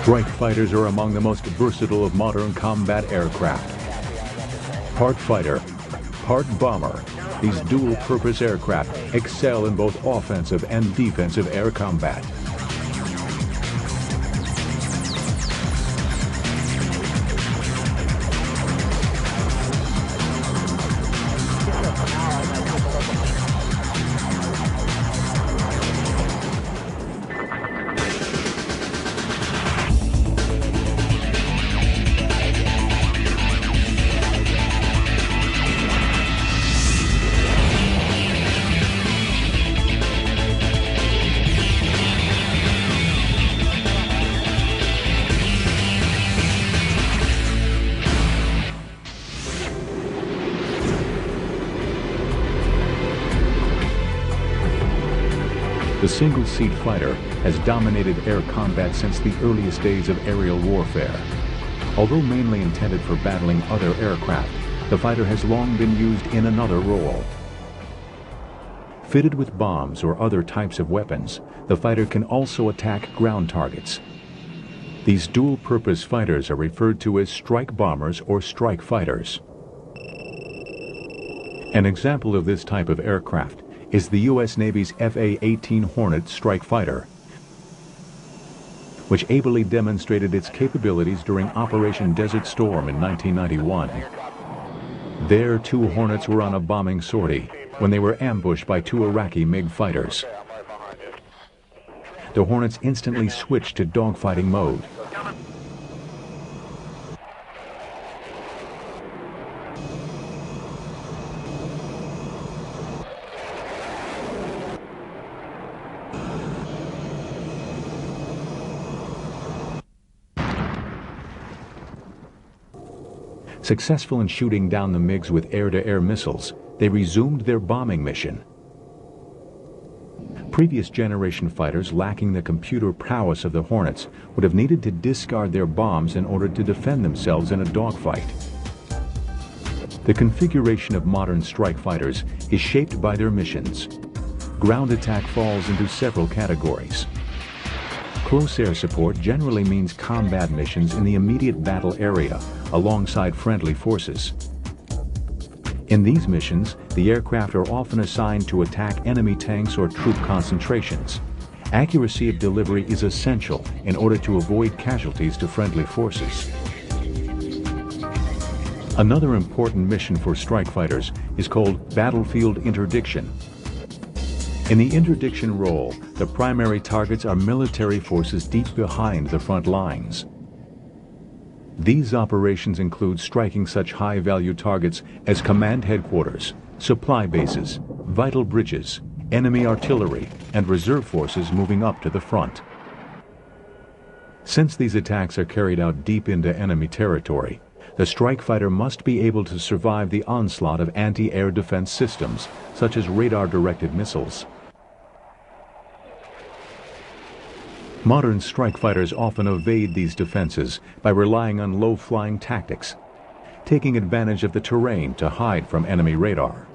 Strike fighters are among the most versatile of modern combat aircraft. Part fighter, part bomber, these dual-purpose aircraft excel in both offensive and defensive air combat. The single-seat fighter has dominated air combat since the earliest days of aerial warfare. Although mainly intended for battling other aircraft, the fighter has long been used in another role. Fitted with bombs or other types of weapons, the fighter can also attack ground targets. These dual-purpose fighters are referred to as strike bombers or strike fighters. An example of this type of aircraft is the U.S. Navy's F/A-18 Hornet strike fighter, which ably demonstrated its capabilities during Operation Desert Storm in 1991. There, 2 Hornets were on a bombing sortie when they were ambushed by 2 Iraqi MiG fighters. The Hornets instantly switched to dogfighting mode. Successful in shooting down the MiGs with air-to-air missiles, they resumed their bombing mission. Previous generation fighters lacking the computer prowess of the Hornets would have needed to discard their bombs in order to defend themselves in a dogfight. The configuration of modern strike fighters is shaped by their missions. Ground attack falls into several categories. Close air support generally means combat missions in the immediate battle area alongside friendly forces. In these missions, the aircraft are often assigned to attack enemy tanks or troop concentrations. Accuracy of delivery is essential in order to avoid casualties to friendly forces. Another important mission for strike fighters is called battlefield interdiction. In the interdiction role, the primary targets are military forces deep behind the front lines. These operations include striking such high-value targets as command headquarters, supply bases, vital bridges, enemy artillery, and reserve forces moving up to the front. Since these attacks are carried out deep into enemy territory, the strike fighter must be able to survive the onslaught of anti-air defense systems, such as radar-directed missiles. Modern strike fighters often evade these defenses by relying on low-flying tactics, taking advantage of the terrain to hide from enemy radar.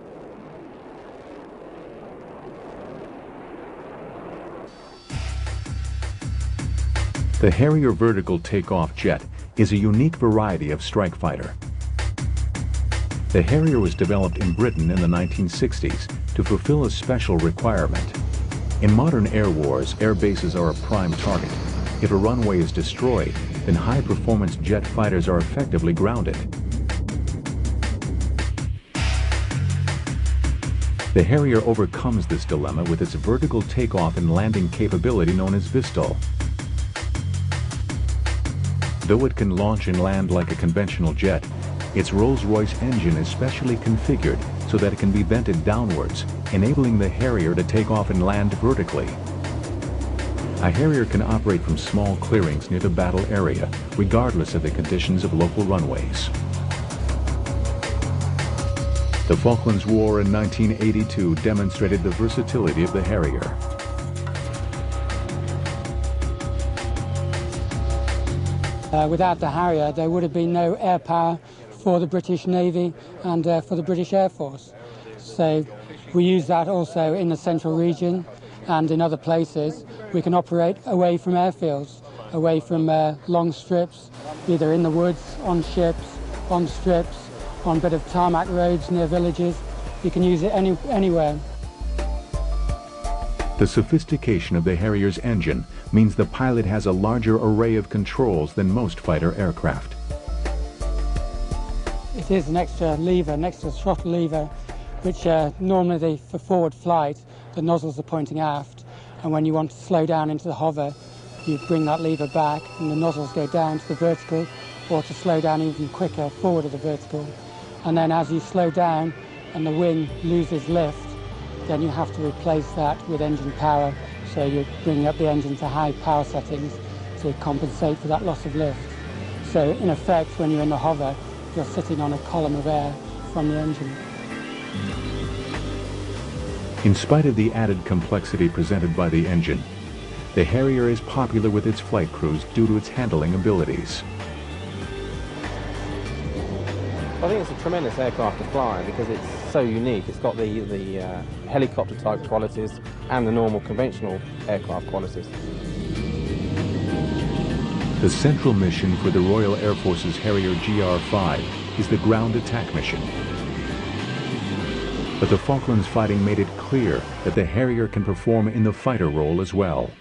The Harrier vertical takeoff jet is a unique variety of strike fighter. The Harrier was developed in Britain in the 1960s to fulfill a special requirement. In modern air wars, air bases are a prime target. If a runway is destroyed, then high-performance jet fighters are effectively grounded. The Harrier overcomes this dilemma with its vertical takeoff and landing capability known as VSTOL. Though it can launch and land like a conventional jet, its Rolls-Royce engine is specially configured so that it can be vented downwards, enabling the Harrier to take off and land vertically. A Harrier can operate from small clearings near the battle area, regardless of the conditions of local runways. The Falklands War in 1982 demonstrated the versatility of the Harrier. Without the Harrier, there would have been no air power for the British Navy and for the British Air Force. So we use that also in the central region and in other places. We can operate away from airfields away from long strips, either in the woods, on ships, on strips, on a bit of tarmac roads near villages. You can use it anywhere. The sophistication of the Harrier's engine means the pilot has a larger array of controls than most fighter aircraft. It is an extra lever, an extra throttle lever, which normally for forward flight, the nozzles are pointing aft, and when you want to slow down into the hover, you bring that lever back and the nozzles go down to the vertical, or to slow down even quicker forward of the vertical. And then as you slow down and the wing loses lift, then you have to replace that with engine power. So you're bringing up the engine to high power settings to compensate for that loss of lift. So in effect, when you're in the hover, you're sitting on a column of air from the engine. In spite of the added complexity presented by the engine, the Harrier is popular with its flight crews due to its handling abilities. I think it's a tremendous aircraft to fly because it's so unique. It's got the helicopter type qualities and the normal conventional aircraft qualities. The central mission for the Royal Air Force's Harrier GR5 is the ground attack mission. But the Falklands fighting made it clear that the Harrier can perform in the fighter role as well.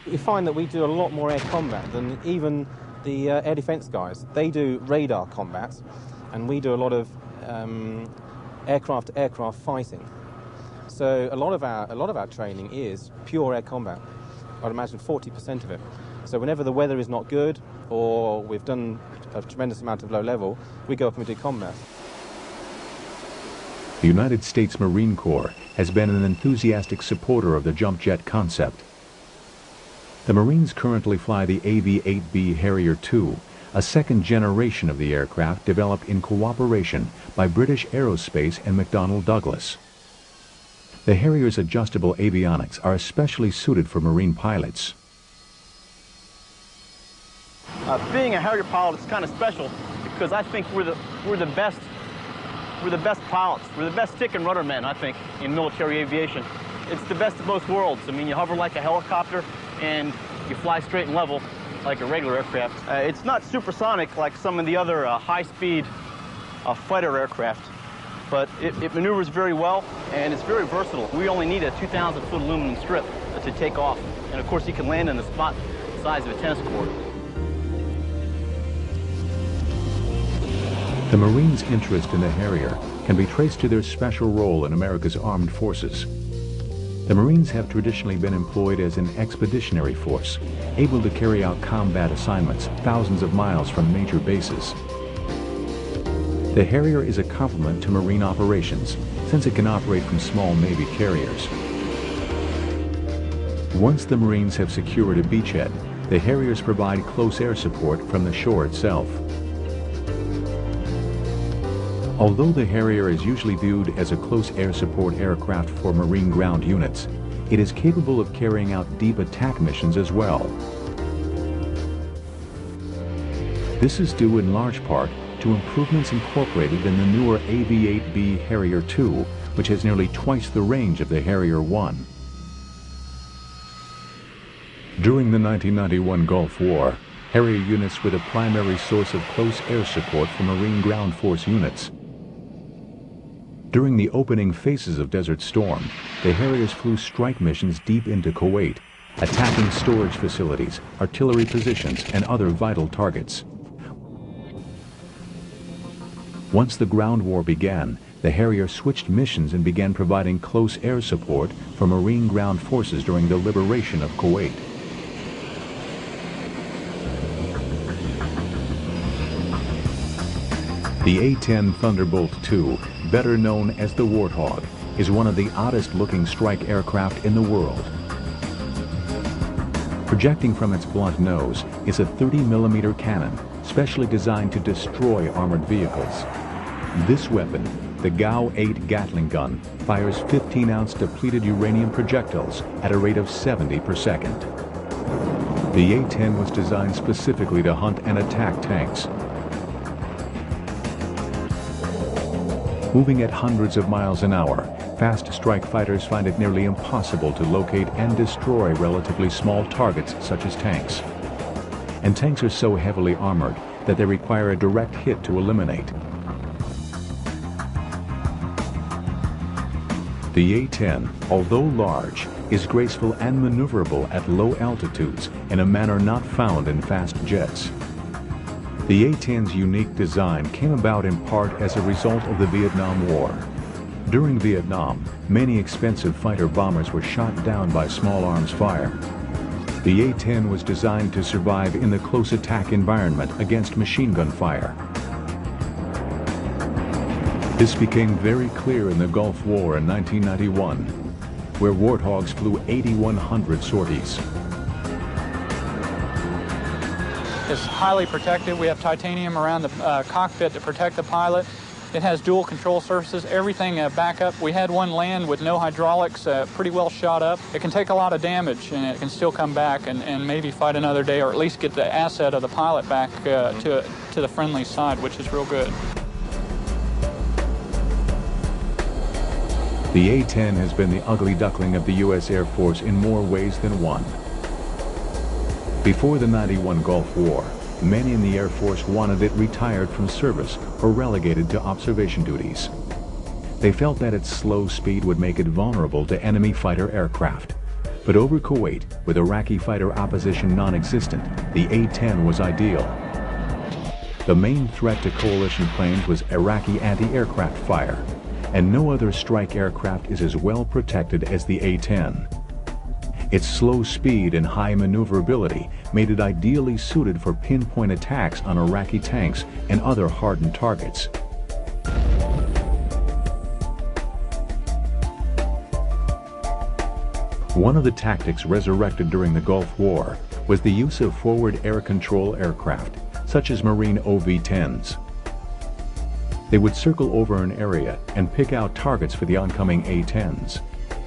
You find that we do a lot more air combat than even the air defense guys. They do radar combat, and we do a lot of aircraft-to-aircraft fighting. So a lot of our training is pure air combat. I'd imagine 40% of it. So whenever the weather is not good, or we've done a tremendous amount of low level, we go up and we do combat. The United States Marine Corps has been an enthusiastic supporter of the jump jet concept. The Marines currently fly the AV-8B Harrier II, a second generation of the aircraft developed in cooperation by British Aerospace and McDonnell Douglas. The Harrier's adjustable avionics are especially suited for Marine pilots. Being a Harrier pilot is kind of special because I think we're the best pilots. We're the best stick and rudder men, I think, in military aviation. It's the best of both worlds. I mean, you hover like a helicopter and you fly straight and level like a regular aircraft. It's not supersonic like some of the other high-speed fighter aircraft, but it maneuvers very well and it's very versatile. We only need a 2,000-foot aluminum strip to take off, and of course you can land in a spot the size of a tennis court. The Marines' interest in the Harrier can be traced to their special role in America's armed forces. The Marines have traditionally been employed as an expeditionary force, able to carry out combat assignments thousands of miles from major bases. The Harrier is a complement to Marine operations, since it can operate from small Navy carriers. Once the Marines have secured a beachhead, the Harriers provide close air support from the shore itself. Although the Harrier is usually viewed as a close air support aircraft for Marine ground units, it is capable of carrying out deep attack missions as well. This is due in large part to improvements incorporated in the newer AV-8B Harrier II, which has nearly twice the range of the Harrier I. During the 1991 Gulf War, Harrier units were the primary source of close air support for Marine ground force units. During the opening phases of Desert Storm, the Harriers flew strike missions deep into Kuwait, attacking storage facilities, artillery positions, and other vital targets. Once the ground war began, the Harrier switched missions and began providing close air support for Marine ground forces during the liberation of Kuwait. The A-10 Thunderbolt II, better known as the Warthog, is one of the oddest-looking strike aircraft in the world. Projecting from its blunt nose is a 30mm cannon, specially designed to destroy armored vehicles. This weapon, the GAU-8 Gatling gun, fires 15-ounce depleted uranium projectiles at a rate of 70 per second. The A-10 was designed specifically to hunt and attack tanks. Moving at hundreds of miles an hour, fast strike fighters find it nearly impossible to locate and destroy relatively small targets such as tanks. and tanks are so heavily armored that they require a direct hit to eliminate. The A-10, although large, is graceful and maneuverable at low altitudes in a manner not found in fast jets. The A-10's unique design came about in part as a result of the Vietnam War. During Vietnam, many expensive fighter bombers were shot down by small arms fire. The A-10 was designed to survive in the close attack environment against machine gun fire. This became very clear in the Gulf War in 1991, where Warthogs flew 8,100 sorties. It's highly protected. We have titanium around the cockpit to protect the pilot. It has dual control surfaces, everything backup. We had one land with no hydraulics, pretty well shot up. It can take a lot of damage and it can still come back and maybe fight another day, or at least get the asset of the pilot back to the friendly side, which is real good. The A-10 has been the ugly duckling of the U.S. Air Force in more ways than one. Before the '91 Gulf War, many in the Air Force wanted it retired from service or relegated to observation duties. They felt that its slow speed would make it vulnerable to enemy fighter aircraft. But over Kuwait, with Iraqi fighter opposition non-existent, the A-10 was ideal. The main threat to coalition planes was Iraqi anti-aircraft fire, and no other strike aircraft is as well protected as the A-10. Its slow speed and high maneuverability made it ideally suited for pinpoint attacks on Iraqi tanks and other hardened targets. One of the tactics resurrected during the Gulf War was the use of forward air control aircraft, such as Marine OV-10s. They would circle over an area and pick out targets for the oncoming A-10s.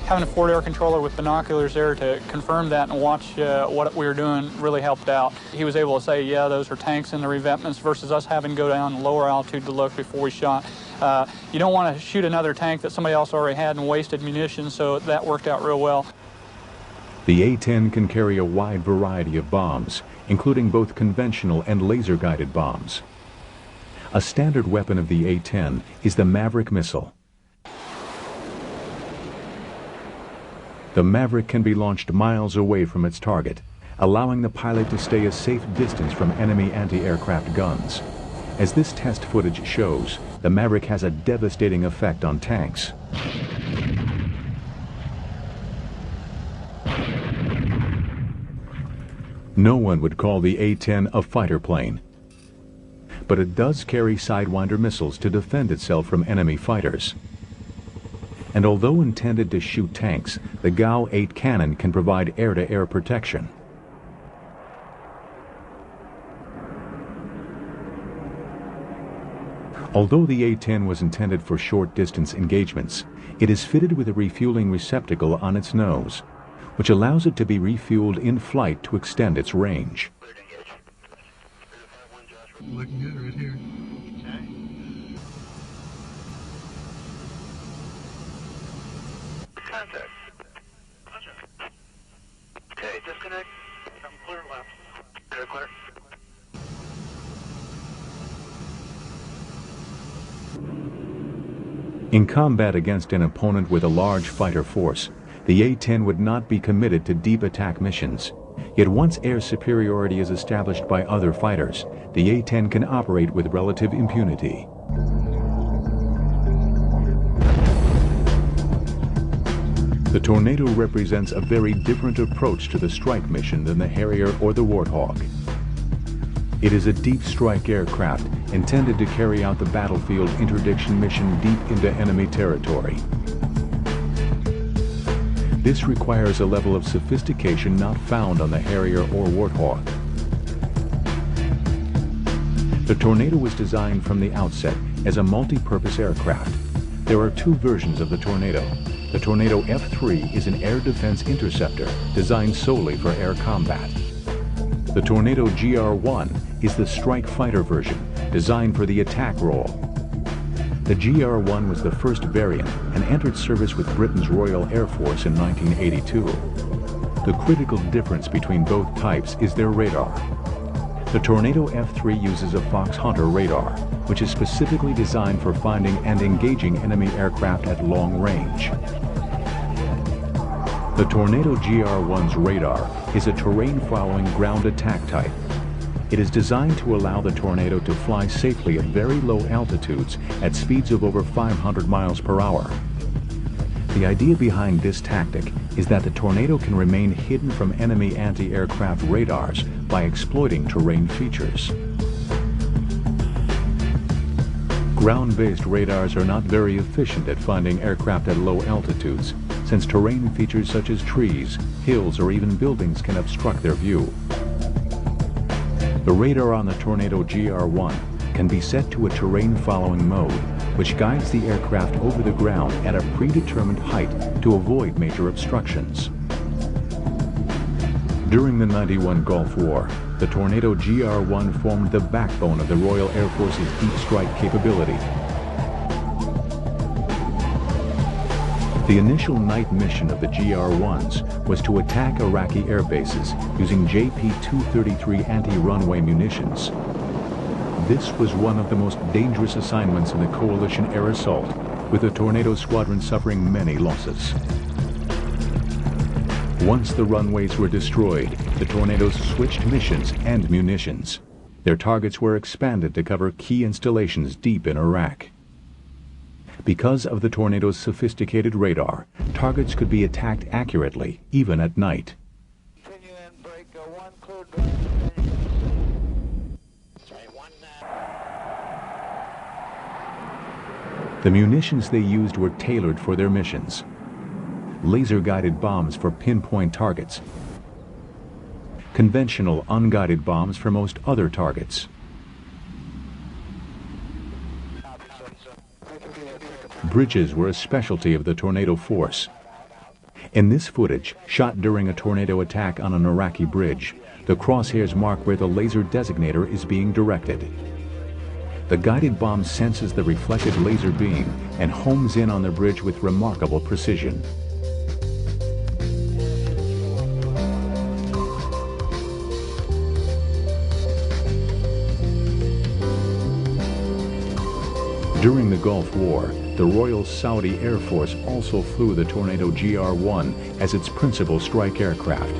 Having a forward air controller with binoculars there to confirm that and watch what we were doing really helped out. He was able to say, yeah, those are tanks in the revetments, versus us having to go down lower altitude to look before we shot. You don't want to shoot another tank that somebody else already had and wasted munitions, so that worked out real well. The A-10 can carry a wide variety of bombs, including both conventional and laser-guided bombs. A standard weapon of the A-10 is the Maverick missile. The Maverick can be launched miles away from its target, allowing the pilot to stay a safe distance from enemy anti-aircraft guns. As this test footage shows, the Maverick has a devastating effect on tanks. No one would call the A-10 a fighter plane, but it does carry Sidewinder missiles to defend itself from enemy fighters. And although intended to shoot tanks, the GAU-8 cannon can provide air-to-air protection. Although the A-10 was intended for short-distance engagements, it is fitted with a refueling receptacle on its nose, which allows it to be refueled in flight to extend its range. Looking good right here. Contact. Okay, disconnect. I'm clear left. Clear, clear. In combat against an opponent with a large fighter force, the A-10 would not be committed to deep attack missions. Yet once air superiority is established by other fighters, the A-10 can operate with relative impunity. The Tornado represents a very different approach to the strike mission than the Harrier or the Warthog. It is a deep strike aircraft intended to carry out the battlefield interdiction mission deep into enemy territory. This requires a level of sophistication not found on the Harrier or Warthog. The Tornado was designed from the outset as a multi-purpose aircraft. There are two versions of the Tornado. The Tornado F3 is an air defense interceptor designed solely for air combat. The Tornado GR1 is the strike fighter version designed for the attack role. The GR1 was the first variant and entered service with Britain's Royal Air Force in 1982. The critical difference between both types is their radar. The Tornado F3 uses a Fox Hunter radar, which is specifically designed for finding and engaging enemy aircraft at long range. The Tornado GR1's radar is a terrain-following ground attack type. It is designed to allow the Tornado to fly safely at very low altitudes at speeds of over 500 miles per hour. The idea behind this tactic is that the Tornado can remain hidden from enemy anti-aircraft radars by exploiting terrain features. Ground-based radars are not very efficient at finding aircraft at low altitudes, since terrain features such as trees, hills, or even buildings can obstruct their view. The radar on the Tornado GR1 can be set to a terrain-following mode, which guides the aircraft over the ground at a predetermined height to avoid major obstructions. During the '91 Gulf War, the Tornado GR1 formed the backbone of the Royal Air Force's deep strike capability. The initial night mission of the GR1s was to attack Iraqi air bases using JP-233 anti-runway munitions. This was one of the most dangerous assignments in the coalition air assault, with the Tornado squadron suffering many losses. Once the runways were destroyed, the Tornadoes switched missions and munitions. Their targets were expanded to cover key installations deep in Iraq. Because of the Tornado's sophisticated radar, targets could be attacked accurately, even at night. The munitions they used were tailored for their missions. Laser-guided bombs for pinpoint targets. Conventional unguided bombs for most other targets. Bridges were a specialty of the Tornado force. In this footage, shot during a Tornado attack on an Iraqi bridge, the crosshairs mark where the laser designator is being directed. The guided bomb senses the reflected laser beam and homes in on the bridge with remarkable precision. During the Gulf War, the Royal Saudi Air Force also flew the Tornado GR1 as its principal strike aircraft.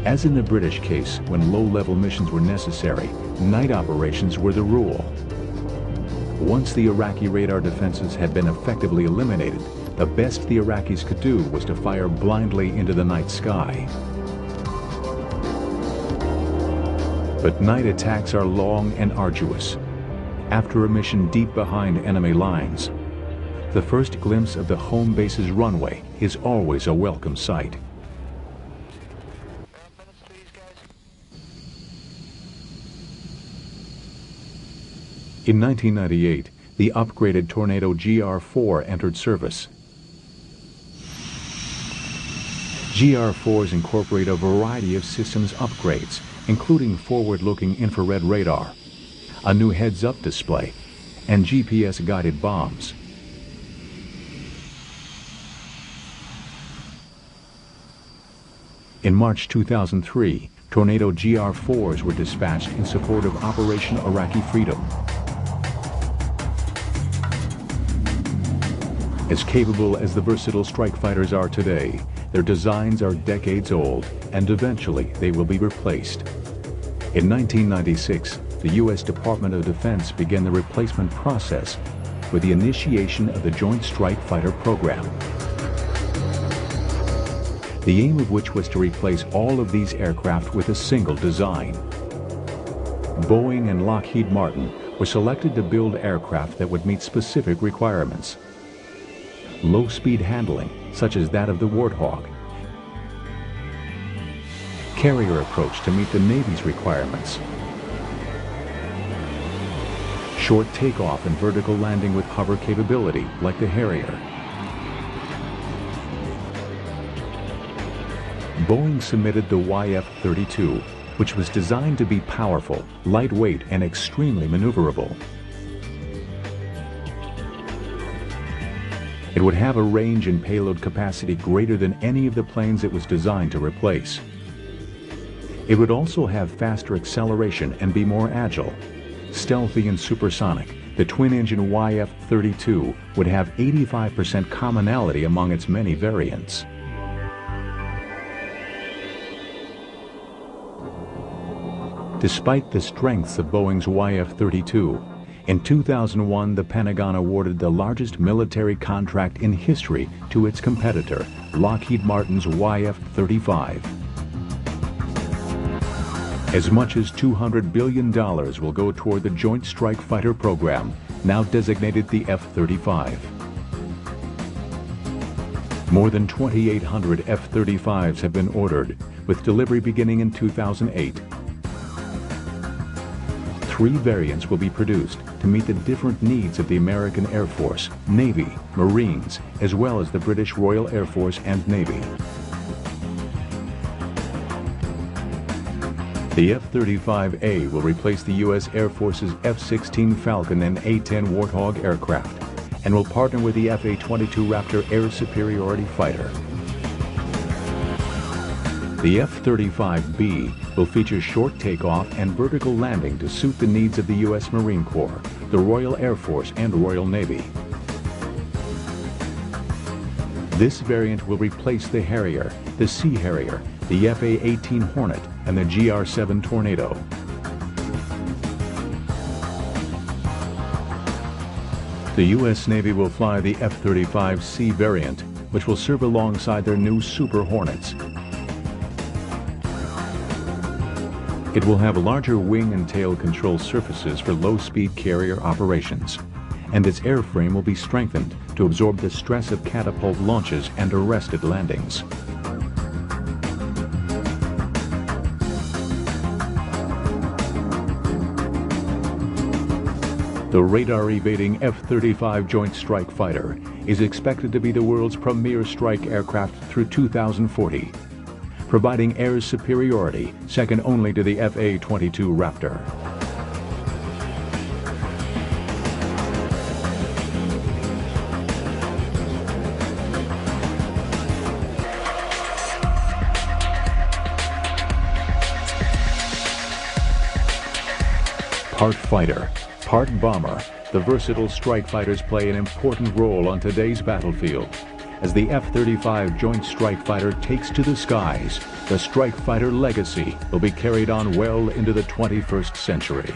As in the British case, when low-level missions were necessary, night operations were the rule. Once the Iraqi radar defenses had been effectively eliminated, the best the Iraqis could do was to fire blindly into the night sky. But night attacks are long and arduous. After a mission deep behind enemy lines, the first glimpse of the home base's runway is always a welcome sight. In 1998, the upgraded Tornado GR4 entered service. GR4s incorporate a variety of systems upgrades, including forward-looking infrared radar, a new heads-up display, and GPS-guided bombs. In March 2003, Tornado GR4s were dispatched in support of Operation Iraqi Freedom. As capable as the versatile strike fighters are today, their designs are decades old, and eventually they will be replaced. In 1996, the U.S. Department of Defense began the replacement process with the initiation of the Joint Strike Fighter program, the aim of which was to replace all of these aircraft with a single design. Boeing and Lockheed Martin were selected to build aircraft that would meet specific requirements. Low-speed handling, such as that of the Warthog. Carrier approach to meet the Navy's requirements. Short takeoff and vertical landing with hover capability, like the Harrier. Boeing submitted the YF-32, which was designed to be powerful, lightweight, and extremely maneuverable. It would have a range and payload capacity greater than any of the planes it was designed to replace. It would also have faster acceleration and be more agile. Stealthy and supersonic, the twin-engine YF-32 would have 85% commonality among its many variants. Despite the strengths of Boeing's YF-32, in 2001 the Pentagon awarded the largest military contract in history to its competitor, Lockheed Martin's YF-35. As much as $200 billion will go toward the Joint Strike Fighter program, now designated the F-35. More than 2,800 F-35s have been ordered, with delivery beginning in 2008. 3 variants will be produced to meet the different needs of the American Air Force, Navy, Marines, as well as the British Royal Air Force and Navy. The F-35A will replace the U.S. Air Force's F-16 Falcon and A-10 Warthog aircraft and will partner with the F-A-22 Raptor air superiority fighter. The F-35B will feature short takeoff and vertical landing to suit the needs of the U.S. Marine Corps, the Royal Air Force, and Royal Navy. This variant will replace the Harrier, the Sea Harrier, the F-A-18 Hornet, and the GR-7 Tornado. The U.S. Navy will fly the F-35C variant, which will serve alongside their new Super Hornets. It will have larger wing and tail control surfaces for low-speed carrier operations, and its airframe will be strengthened to absorb the stress of catapult launches and arrested landings. The radar-evading F-35 Joint Strike Fighter is expected to be the world's premier strike aircraft through 2040, providing air superiority second only to the F-A-22 Raptor. Part fighter, part bomber, the versatile strike fighters play an important role on today's battlefield. As the F-35 Joint Strike Fighter takes to the skies, the strike fighter legacy will be carried on well into the 21st century.